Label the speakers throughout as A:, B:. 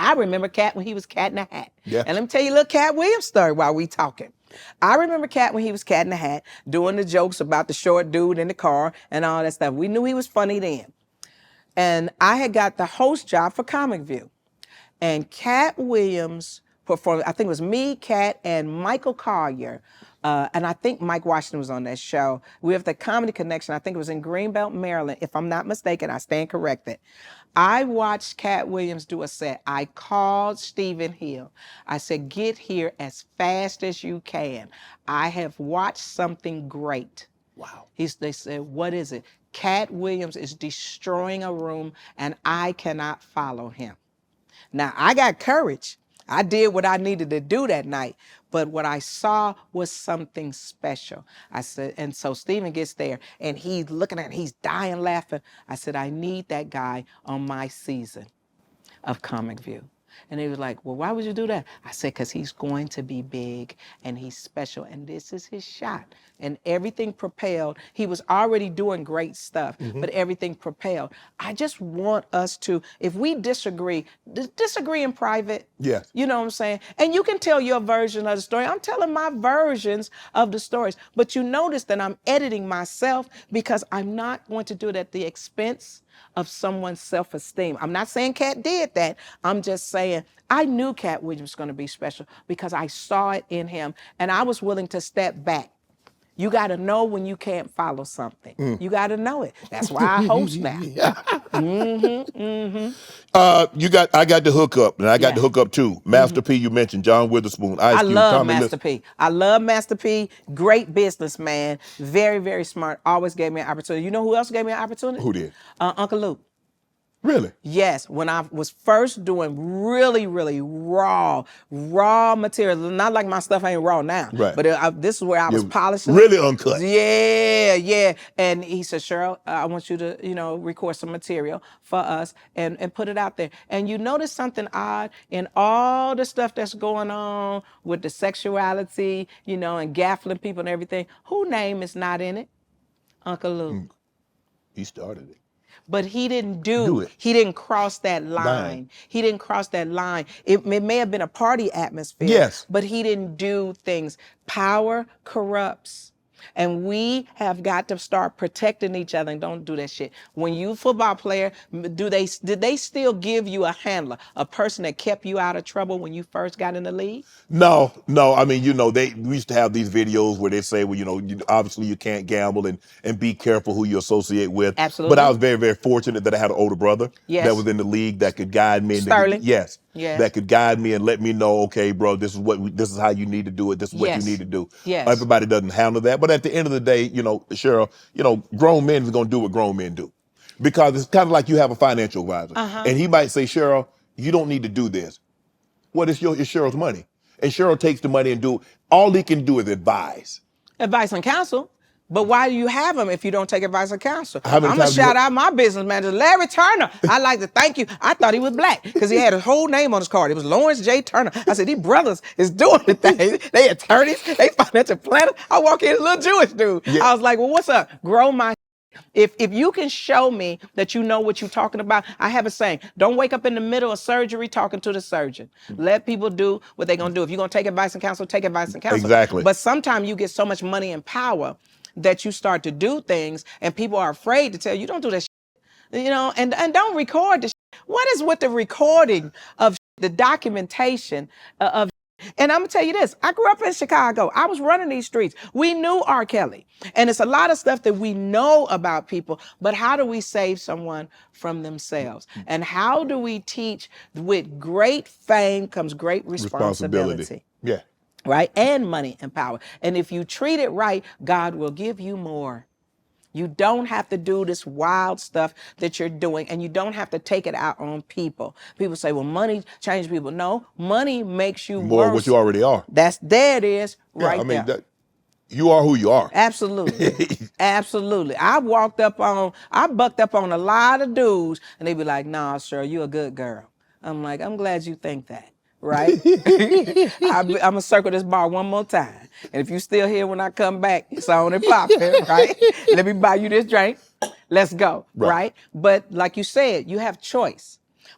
A: I remember Katt when he was Cat in the Hat.
B: Yeah.
A: And let me tell you a little Katt Williams story while we talking. I remember Katt when he was Cat in the Hat, doing the jokes about the short dude in the car and all that stuff. We knew he was funny then. And I had got the host job for Comic View. And Katt Williams performed, I think it was me, Katt, and Michael Collier. And I think Mike Washington was on that show. We have the Comedy Connection. I think it was in Greenbelt, Maryland. If I'm not mistaken, I stand corrected. I watched Katt Williams do a set. I called Stephen Hill. I said, get here as fast as you can. I have watched something great.
B: Wow.
A: They said, what is it? Katt Williams is destroying a room and I cannot follow him. Now, I got courage. I did what I needed to do that night, but what I saw was something special. I said, and so Stephen gets there and he's looking at it, he's dying laughing. I said, I need that guy on my season of Comic View. And he was like, well, why would you do that? I said, because he's going to be big and he's special and this is his shot. And everything propelled. He was already doing great stuff, but everything propelled. I just want us to, if we disagree in private.
B: Yes.
A: You know what I'm saying? And you can tell your version of the story. I'm telling my versions of the stories. But you notice that I'm editing myself because I'm not going to do it at the expense of someone's self-esteem. I'm not saying Katt did that. I'm just saying I knew Katt Williams was going to be special because I saw it in him and I was willing to step back. You got to know when you can't follow something. You got to know it. That's why I host now.
B: I got the hookup, and I got
A: Yeah.
B: the hookup too. Master P, you mentioned John Witherspoon, Ice
A: I
B: Cube,
A: love
B: Tommy
A: Master
B: List.
A: P. I love Master P. Great businessman. Very, very smart. Always gave me an opportunity. You know who else gave me an opportunity?
B: Who did?
A: Uncle Luke.
B: Really?
A: Yes, when I was first doing really, really raw material. Not like my stuff ain't raw now,
B: Right.
A: but this is where I was polishing.
B: Really uncut.
A: Yeah. And he said, Sheryl, I want you to, record some material for us and put it out there. And you notice something odd in all the stuff that's going on with the sexuality, and gaffling people and everything. Whose name is not in it? Uncle Luke.
B: He started it.
A: But he didn't
B: Do it.
A: he didn't cross that line. He didn't cross that line. It may have been a party atmosphere,
B: Yes.
A: but he didn't do things. Power corrupts. And we have got to start protecting each other and don't do that shit. When you football player, did they still give you a handler, a person that kept you out of trouble when you first got in the league?
B: No. I mean, we used to have these videos where they say, well, obviously you can't gamble and be careful who you associate with.
A: Absolutely.
B: But I was very, very fortunate that I had an older brother that was in the league that could guide me.
A: Sterling.
B: Yes.
A: Yes.
B: That could guide me and let me know, okay, bro, this is how you need to do it. This is what you need to do.
A: Yes.
B: Everybody doesn't handle that. But at the end of the day, Sheryl, grown men are going to do what grown men do. Because it's kind of like you have a financial advisor. And he might say, Sheryl, you don't need to do this. What is it's Cheryl's money? And Sheryl takes the money and all he can do is advise.
A: Advice and counsel. But why do you have them if you don't take advice or counsel?
B: How many
A: I'm going to
B: times
A: shout out my business manager, Larry Turner. I'd like to thank you. I thought he was black because he had his whole name on his card. It was Lawrence J. Turner. I said, these brothers is doing the thing. They attorneys, they financial planners. I walk in, a little Jewish dude.
B: Yeah.
A: I was like, well, what's up? Grow my If you can show me that you know what you're talking about, I have a saying, don't wake up in the middle of surgery talking to the surgeon. Let people do what they're going to do. If you're going to take advice and counsel, take advice and counsel.
B: Exactly.
A: But sometimes you get so much money and power that you start to do things and people are afraid to tell you, don't do that shit. And don't record the shit. What is with the recording of the documentation of and I'm gonna tell you this, I grew up in Chicago. I was running these streets. We knew R. Kelly. And it's a lot of stuff that we know about people, but how do we save someone from themselves? And how do we teach with great fame comes great responsibility.
B: Yeah.
A: Right? And money and power. And if you treat it right, God will give you more. You don't have to do this wild stuff that you're doing, and you don't have to take it out on people. People say, well, money changes people. No, money makes you
B: More
A: worse.
B: what you already are.
A: There it is, right there.
B: You are who you are.
A: Absolutely. Absolutely. I bucked up on a lot of dudes, and they be like, nah, Sheryl, you a good girl. I'm like, I'm glad you think that. Right? I'm going to circle this bar one more time. And if you still here when I come back, it's on and popping, right? Let me buy you this drink. Let's go, right? But like you said, you have choice.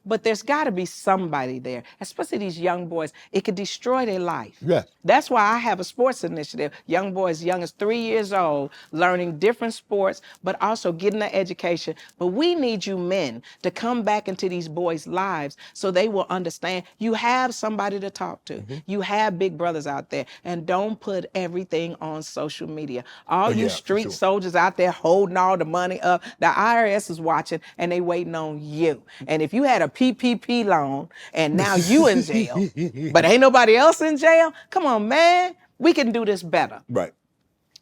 A: but there's got to be somebody there, especially these young boys. It could destroy their life.
B: Yes.
A: That's why I have a sports initiative. Young boys, young as 3 years old, learning different sports, but also getting an education. But we need you men to come back into these boys' lives so they will understand you have somebody to talk to. You have big brothers out there, and don't put everything on social media. All you
B: Yeah, for
A: street
B: sure.
A: soldiers out there holding all the money up, the IRS is watching and they waiting on you. And if you had a PPP loan and now you in jail, but ain't nobody else in jail, come on, man, we can do this better.
B: Right.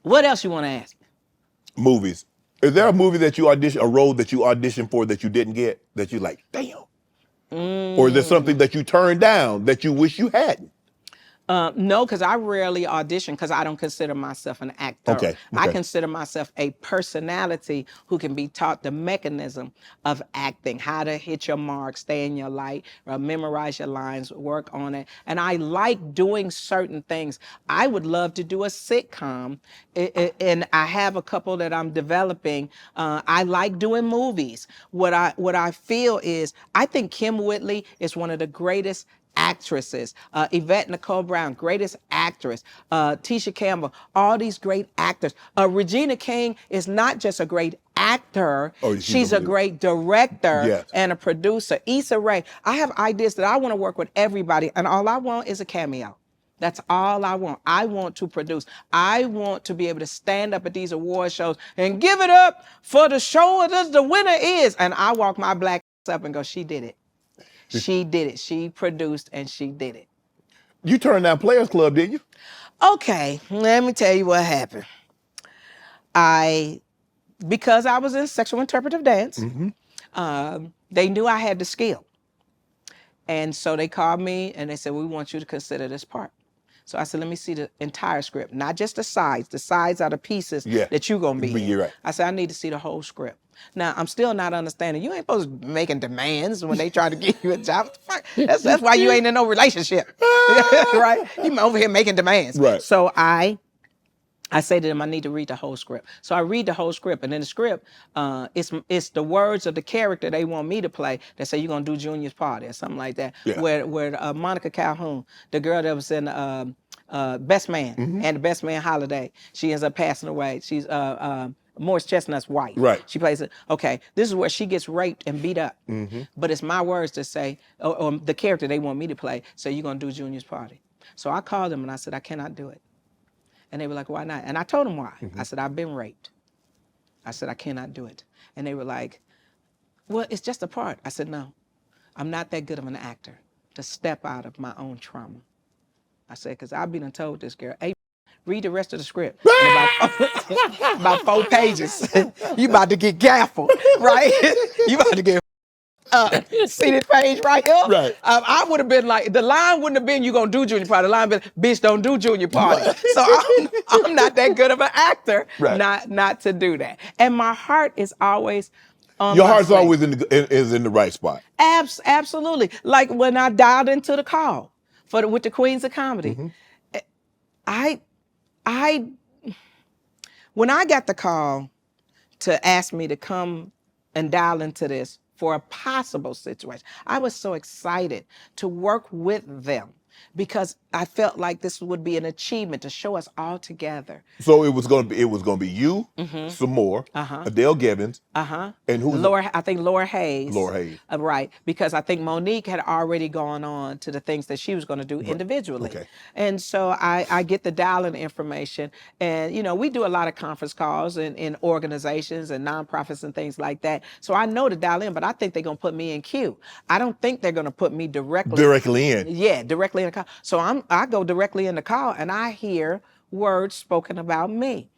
A: What else you want to ask me?
B: Movies. Is there a movie that you auditioned, a role that you auditioned for that you didn't get, that you like, damn? Or is there something that you turned down that you wish you hadn't?
A: No, because I rarely audition because I don't consider myself an actor.
B: Okay,
A: I
B: okay.
A: consider myself a personality who can be taught the mechanism of acting, how to hit your mark, stay in your light, memorize your lines, work on it. And I like doing certain things. I would love to do a sitcom, and I have a couple that I'm developing. I like doing movies. What I feel is I think Kim Whitley is one of the greatest actresses. Yvette Nicole Brown, greatest actress. Tisha Campbell, all these great actors. Regina King is not just a great actor, she's a great director
B: Yes.
A: and a producer. Issa Rae, I have ideas that I want to work with everybody, and all I want is a cameo. That's all I want. I want to produce. I want to be able to stand up at these award shows and give it up for the show that the winner is. And I walk my black ass up and go, she did it. She did it. She produced and she did it.
B: You turned down Players Club, didn't you?
A: Okay, let me tell you what happened. Because I was in sexual interpretive dance, they knew I had the skill. And so they called me and they said, we want you to consider this part. So I said, let me see the entire script, not just the sides. The sides are the pieces that you're going to be in.
B: You're right.
A: I said, I need to see the whole script. Now, I'm still not understanding. You ain't supposed to be making demands when they try to give you a job. That's why you ain't in no relationship, right? You over here making demands.
B: Right.
A: So I say to them, I need to read the whole script. So I read the whole script, and in the script, it's the words of the character they want me to play. They say you're gonna do Junior's party or something like that.
B: Yeah.
A: Where Monica Calhoun, the girl that was in Best Man and the Best Man Holiday, she ends up passing away. She's Morris Chestnut's wife.
B: Right.
A: She plays it. Okay, this is where she gets raped and beat up. But it's my words to say, or the character they want me to play. So you're gonna do Junior's party. So I called them and I said, I cannot do it. And they were like, why not? And I told them why. I said, I've been raped. I said, I cannot do it. And they were like, well, it's just a part. I said, no, I'm not that good of an actor to step out of my own trauma. I said, because I've been told this girl, hey, read the rest of the script. About 4 pages. You about to get gaffled, right? You about to get see this page right here?
B: Right.
A: I would have been like, the line wouldn't have been, you gonna do Junior Party. The line been, bitch, don't do Junior Party.
B: Right.
A: So I'm not that good of an actor,
B: Right.
A: not to do that. And my heart is always on
B: Your
A: my
B: heart's
A: sleeve.
B: always is in the right spot.
A: Absolutely. Like when I dialed into the call with the Queens of Comedy, when I got the call to ask me to come and dial into this for a possible situation, I was so excited to work with them because I felt like this would be an achievement to show us all together.
B: So it was gonna be you, some more, Adele Gibbons, and who's
A: I think Laura Hayes.
B: Laura Hayes.
A: Right, because I think Monique had already gone on to the things that she was going to do individually.
B: Okay.
A: And so I get the dial-in information, and we do a lot of conference calls in organizations and nonprofits and things like that. So I know to dial in, but I think they're going to put me in queue. I don't think they're going to put me
B: directly in.
A: Yeah, directly in the call. So I go directly in the call and I hear words spoken about me.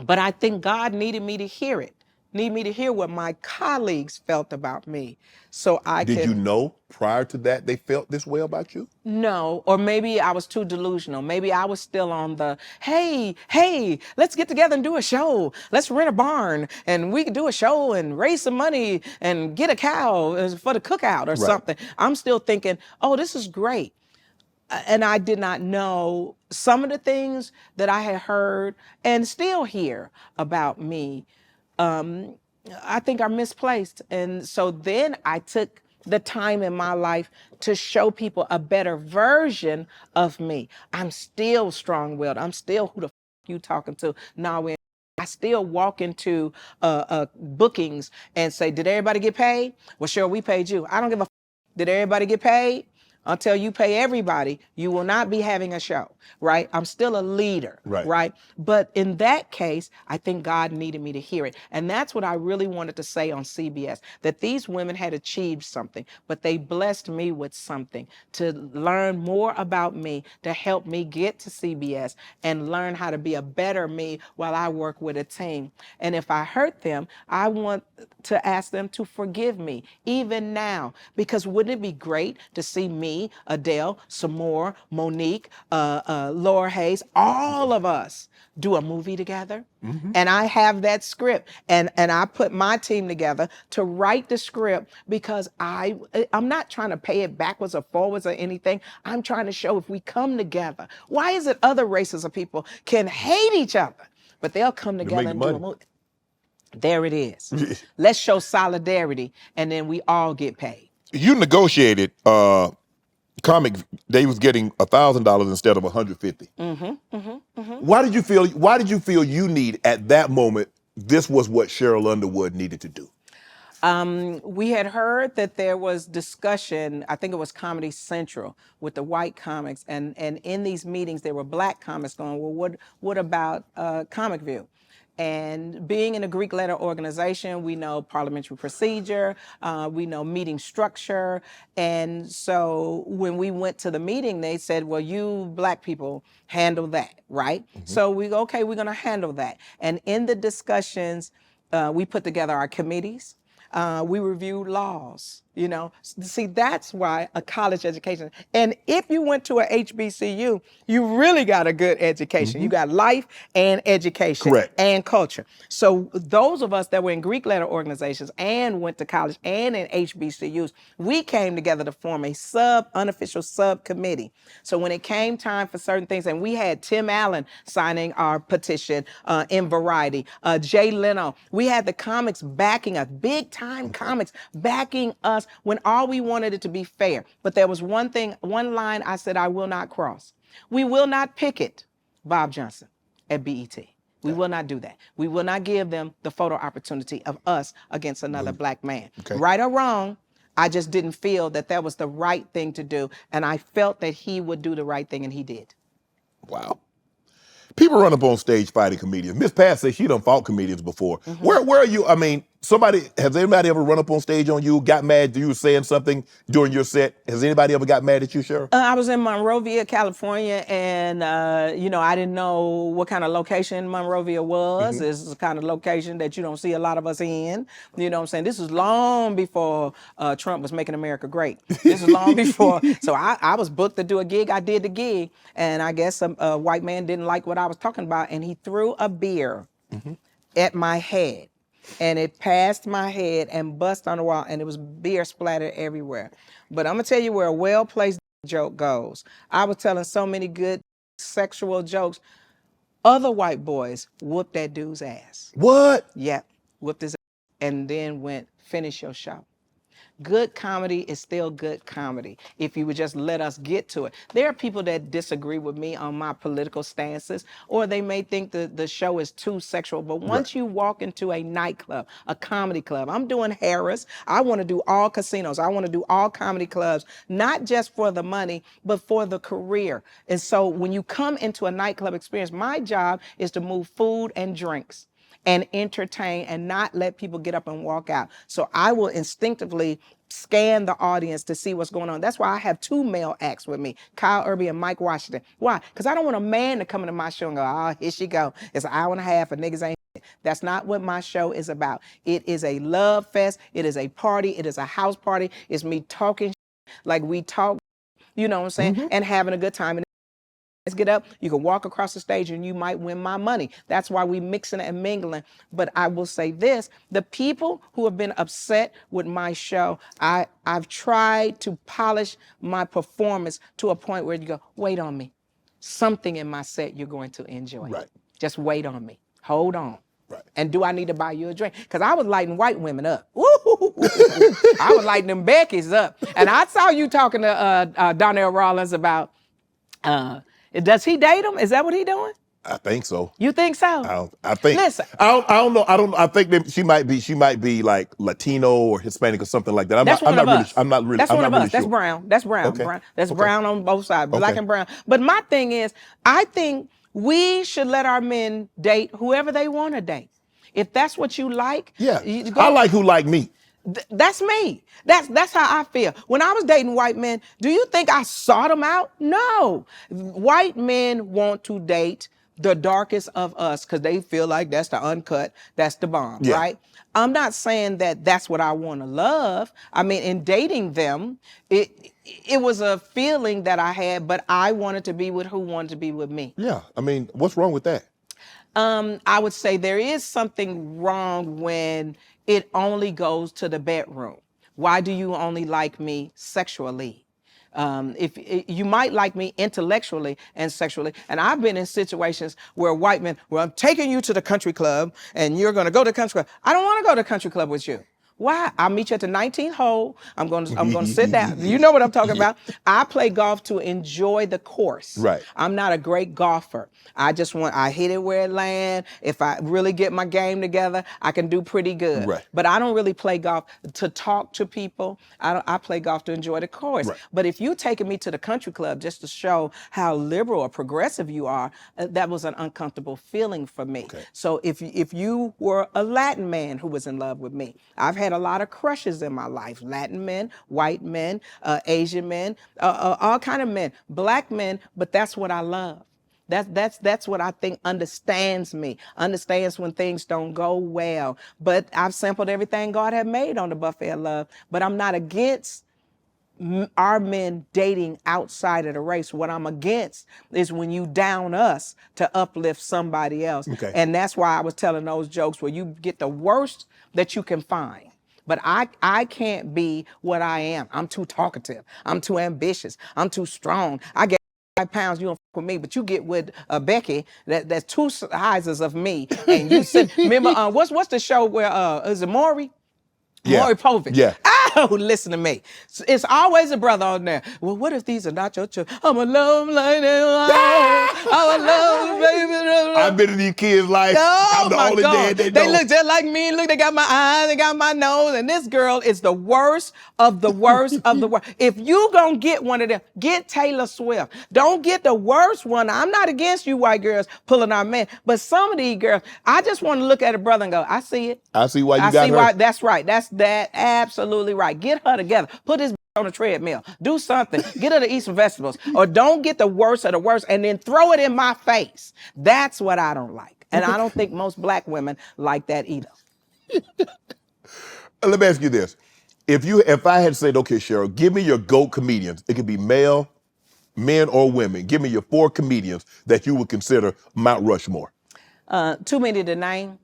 A: But I think God needed me to hear it. Need me to hear what my colleagues felt about me. So
B: Did you know prior to that they felt this way about you?
A: No, or maybe I was too delusional. Maybe I was still on the, hey, let's get together and do a show. Let's rent a barn and we can do a show and raise some money and get a cow for the cookout or something. I'm still thinking, oh, this is great. And I did not know some of the things that I had heard and still hear about me, I think are misplaced. And so then I took the time in my life to show people a better version of me. I'm still strong-willed. I'm still who the you talking to. Now I still walk into bookings and say, did everybody get paid? Well, sure, we paid you. I don't give a did everybody get paid? Until you pay everybody, you will not be having a show, right? I'm still a leader,
B: Right.
A: right? But in that case, I think God needed me to hear it. And that's what I really wanted to say on CBS, that these women had achieved something, but they blessed me with something to learn more about me, to help me get to CBS and learn how to be a better me while I work with a team. And if I hurt them, I want to ask them to forgive me, even now, because wouldn't it be great to see me, Adele, Samore, Monique, Laura Hayes, all of us do a movie together? And I have that script, and I put my team together to write the script because I'm not trying to pay it backwards or forwards or anything. I'm trying to show if we come together. Why is it other races of people can hate each other, but they'll come
B: To
A: together
B: make
A: and do a
B: money.
A: movie? There it is. Let's show solidarity, and then we all get paid.
B: You negotiated comic. They was getting $1,000 instead of $150. Why did you feel? Why did you feel you need at that moment? This was what Sheryl Underwood needed to do.
A: We had heard that there was discussion, I think it was Comedy Central, with the white comics, and in these meetings there were black comics going, well, what about Comic View? And being in a Greek letter organization, we know parliamentary procedure, we know meeting structure. And so when we went to the meeting, they said, well, you black people handle that, right? So we go, okay, we're gonna handle that. And in the discussions, we put together our committees. We reviewed laws, you know. See, that's why a college education. And if you went to a HBCU, you really got a good education. You got life and education
B: Correct.
A: and culture. So those of us that were in Greek letter organizations and went to college and in HBCUs, we came together to form a unofficial subcommittee. So when it came time for certain things, and we had Tim Allen signing our petition in Variety, Jay Leno, we had the comics backing us, big time comics backing us when all we wanted it to be fair. But there was one line I said I will not cross. We will not picket Bob Johnson at BET. We will not do that. We will not give them the photo opportunity of us against another black man.
B: Okay.
A: Right or wrong, I just didn't feel that that was the right thing to do. And I felt that he would do the right thing, and he did.
B: Wow. People run up on stage fighting comedians. Miss Pat says she done fought comedians before. Where are you? I mean, has anybody ever run up on stage on you, got mad you were saying something during your set? Has anybody ever got mad at you, Sheryl?
A: I was in Monrovia, California, and I didn't know what kind of location Monrovia was. This is the kind of location that you don't see a lot of us in. You know what I'm saying? This was long before Trump was making America great. This is long before. So I was booked to do a gig. I did the gig, and I guess a white man didn't like what I was talking about, and he threw a beer at my head. And it passed my head and bust on the wall, and it was beer splattered everywhere. But I'm gonna tell you where a well-placed joke goes. I was telling so many good sexual jokes. Other white boys whooped that dude's ass.
B: What?
A: Yep, whooped his ass, and then went, finish your show. Good comedy is still good comedy if you would just let us get to it. There are people that disagree with me on my political stances, or they may think the show is too sexual. But once you walk into a nightclub, a comedy club, I'm doing Harris. I want to do all casinos. I want to do all comedy clubs, not just for the money, but for the career. And so when you come into a nightclub experience, my job is to move food and drinks and entertain and not let people get up and walk out. So I will instinctively scan the audience to see what's going on. That's why I have two male acts with me, Kyle Irby and Mike Washington. Why? Because I don't want a man to come into my show and go, oh, here she go. It's an hour and a half and niggas ain't. That's not what my show is about. It is a love fest. It is a party. It is a house party. It's me talking like we talk, you know what I'm saying, and having a good time. Let's get up. You can walk across the stage and you might win my money. That's why we mixing and mingling. But I will say this, the people who have been upset with my show, I've tried to polish my performance to a point where you go, wait on me. Something in my set you're going to enjoy.
B: Right.
A: Just wait on me. Hold on.
B: Right.
A: And do I need to buy you a drink? Because I was lighting white women up. Ooh, I was lighting them Becky's up. And I saw you talking to Donnell Rawlings about, does he date him? Is that what he doing?
B: I think so.
A: You think so?
B: I think.
A: Listen.
B: I don't know. I think that she might be like Latino or Hispanic or something like that. I'm
A: That's
B: not. I'm
A: one
B: not
A: of
B: really.
A: us.
B: I'm not really.
A: That's
B: I'm
A: one
B: not
A: of
B: really
A: us. That's
B: sure.
A: brown. That's brown.
B: Okay.
A: Brown. That's
B: Okay.
A: brown on both sides, black
B: Okay.
A: and brown. But my thing is, I think we should let our men date whoever they want to date. If that's what you like,
B: Yeah.
A: you
B: I
A: go.
B: like who like me.
A: That's me. That's how I feel. When I was dating white men, do you think I sought them out? No. White men want to date the darkest of us because they feel like that's the uncut, that's the bomb,
B: Yeah.
A: right? I'm not saying that that's what I want to love. I mean, in dating them, it was a feeling that I had, but I wanted to be with who wanted to be with me.
B: Yeah. I mean, what's wrong with that?
A: I would say there is something wrong when it only goes to the bedroom. Why do you only like me sexually? If you might like me intellectually and sexually, and I've been in situations where white men, well, I'm taking you to the country club, and you're going to go to the country club. I don't want to go to the country club with you. Why? I'll meet you at the 19th hole. I'm going to sit down. You know what I'm talking about. I play golf to enjoy the course.
B: Right.
A: I'm not a great golfer. I hit it where it lands. If I really get my game together, I can do pretty good.
B: Right.
A: But I don't really play golf to talk to people. I play golf to enjoy the course.
B: Right.
A: But if you taking me to the country club just to show how liberal or progressive you are, that was an uncomfortable feeling for me.
B: Okay.
A: So if you were a Latin man who was in love with me, I've had a lot of crushes in my life: Latin men, white men, Asian men, all kind of men, black men. But that's what I love. That's what I think understands me, understands when things don't go well. But I've sampled everything God had made on the buffet of love. But I'm not against our men dating outside of the race. What I'm against is when you down us to uplift somebody else.
B: Okay.
A: And that's why I was telling those jokes where you get the worst that you can find. But I can't be what I am. I'm too talkative. I'm too ambitious. I'm too strong. I get 5 pounds, you don't fuck with me, but you get with Becky, that's 2 sizes of me, and you sit. Remember, what's the show where is it Maury?
B: Yeah.
A: Maury Povich.
B: Yeah.
A: Oh, listen to me. It's always a brother on there. Well, what if these are not your children? I'm a love like that. I'm a love, baby.
B: I've been in these kids' life.
A: Oh,
B: I'm the
A: my
B: only
A: God.
B: dad they know.
A: They look just like me. Look, they got my eyes, they got my nose, and this girl is the worst of the worst of the worst. If you gonna get one of them, get Taylor Swift. Don't get the worst one. I'm not against you white girls pulling our men, but some of these girls, I just want to look at a brother and go, I see it.
B: I see why you
A: I
B: got
A: see
B: her.
A: why. That's right. That's absolutely right. Get her together. Put this on a treadmill. Do something. Get her to eat some vegetables. Or don't get the worst of the worst and then throw it in my face. That's what I don't like. And I don't think most black women like that either.
B: Let me ask you this. If I had said, okay, Sheryl, give me your GOAT comedians. It could be male, men or women. Give me your 4 comedians that you would consider Mount Rushmore.
A: Too many to name.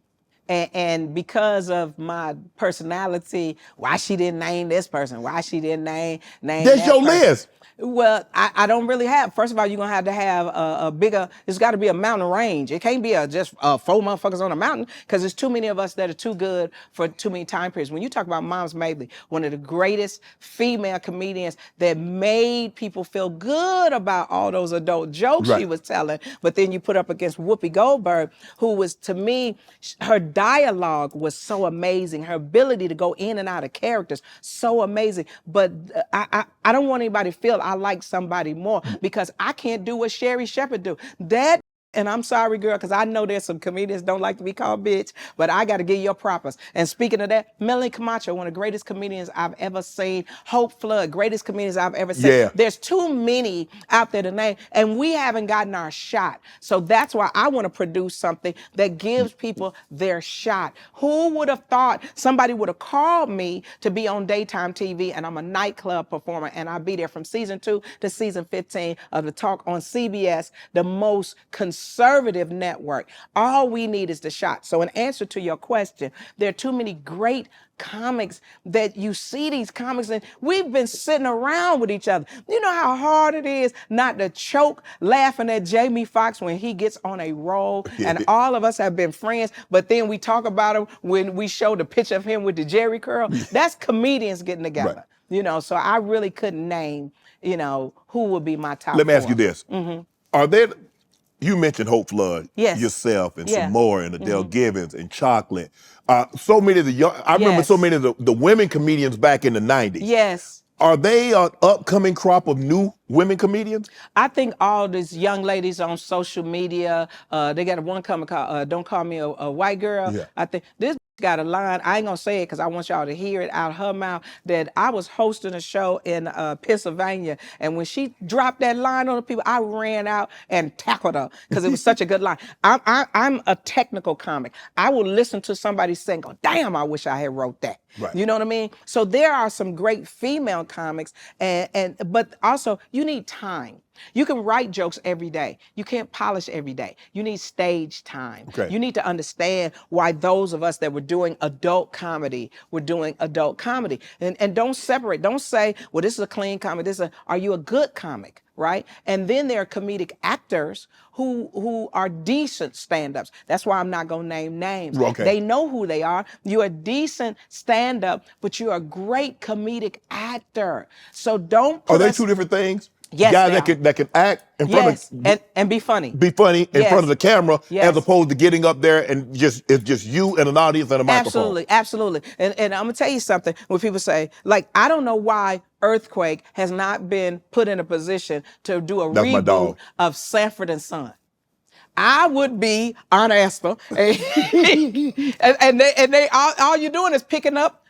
A: And because of my personality, why she didn't name this person, why she didn't name
B: That's
A: that
B: your
A: person.
B: list.
A: Well, I don't really have. First of all, you're going to have a bigger, it's got to be a mountain range. It can't be just 4 motherfuckers on a mountain, because there's too many of us that are too good for too many time periods. When you talk about Moms Mabley, one of the greatest female comedians that made people feel good about all those adult jokes she
B: Right.
A: was telling, but then you put up against Whoopi Goldberg, who was, to me, her dialogue was so amazing. Her ability to go in and out of characters, so amazing. But I don't want anybody to feel I like somebody more, because I can't do what Sherry Shepherd do. That, and I'm sorry, girl, because I know there's some comedians don't like to be called bitch, but I got to give you your propers. And speaking of that, Melanie Camacho, one of the greatest comedians I've ever seen. Hope Flood, greatest comedians I've ever seen.
B: Yeah.
A: There's too many out there to name, and we haven't gotten our shot. So that's why I want to produce something that gives people their shot. Who would have thought somebody would have called me to be on daytime TV, and I'm a nightclub performer, and I'll be there from season 2 to season 15 of the talk on CBS, the most conservative conservative network. All we need is the shot. So in answer to your question, there are too many great comics that you see these comics and we've been sitting around with each other. You know how hard it is not to choke laughing at Jamie Foxx when he gets on a roll, and all of us have been friends, but then we talk about him when we show the picture of him with the Jerry curl. That's comedians getting together.
B: Right.
A: You know, so I really couldn't name, you know, who would be my top
B: Let me
A: four.
B: ask you this. Are there, you mentioned Hope Flood,
A: Yes.
B: yourself, and
A: Yeah.
B: Samora, and Adele Givens, and Chocolate. So many of the young, I remember
A: Yes.
B: so many of the women comedians back in the 90s.
A: Yes.
B: Are they an upcoming crop of new women comedians?
A: I think all these young ladies on social media, they got one coming called Don't Call Me a White Girl.
B: Yeah.
A: I think this got a line, I ain't gonna say it because I want y'all to hear it out of her mouth, that I was hosting a show in Pennsylvania, and when she dropped that line on the people, I ran out and tackled her because it was such a good line. I'm a technical comic. I will listen to somebody sing, go, damn, I wish I had wrote that.
B: Right.
A: You know what I mean? So there are some great female comics, but also you need time. You can write jokes every day. You can't polish every day. You need stage time.
B: Okay.
A: You need to understand why those of us that were doing adult comedy were doing adult comedy. And don't separate. Don't say, well, this is a clean comedy. Are you a good comic? Right? And then there are comedic actors who are decent stand-ups. That's why I'm not gonna name names.
B: Okay.
A: They know who they are. You're a decent stand-up, but you're a great comedic actor. So don't put
B: Are they
A: us-
B: two different things?
A: Yes,
B: Guys
A: they
B: that can act in front
A: Yes,
B: of
A: and be funny.
B: be funny in
A: Yes.
B: front of the camera,
A: Yes.
B: as opposed to getting up there and it's just you and an audience and a microphone.
A: Absolutely. And I'm gonna tell you something. When people say, like, I don't know why Earthquake has not been put in a position to do a
B: That's my
A: reboot
B: dog.
A: of Sanford and Son. I would be Aunt Esther, and they all you're doing is picking up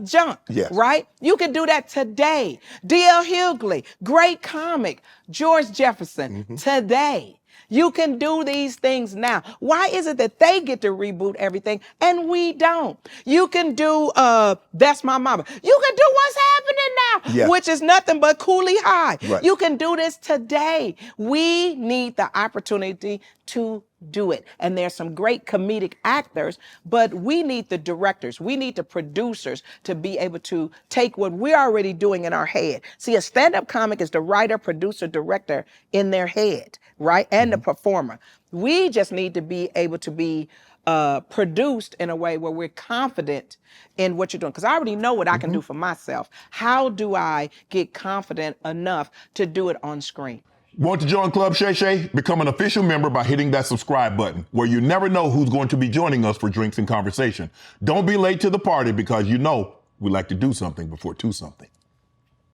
A: junk,
B: Yes.
A: right? You can do that today. D.L. Hughley, great comic. George Jefferson, today. You can do these things now. Why is it that they get to reboot everything and we don't? You can do That's My Mama. You can do What's Happening Now,
B: Yeah.
A: which is nothing but Coolie High.
B: Right.
A: You can do this today. We need the opportunity to do it. And there's some great comedic actors, but we need the directors. We need the producers to be able to take what we're already doing in our head. See, a stand-up comic is the writer, producer, director in their head, right? And the performer. We just need to be able to be produced in a way where we're confident in what you're doing. Because I already know what I can do for myself. How do I get confident enough to do it on screen?
B: Want to join Club Shay Shay? Become an official member by hitting that subscribe button, where you never know who's going to be joining us for drinks and conversation. Don't be late to the party, because you know we like to do something before two something.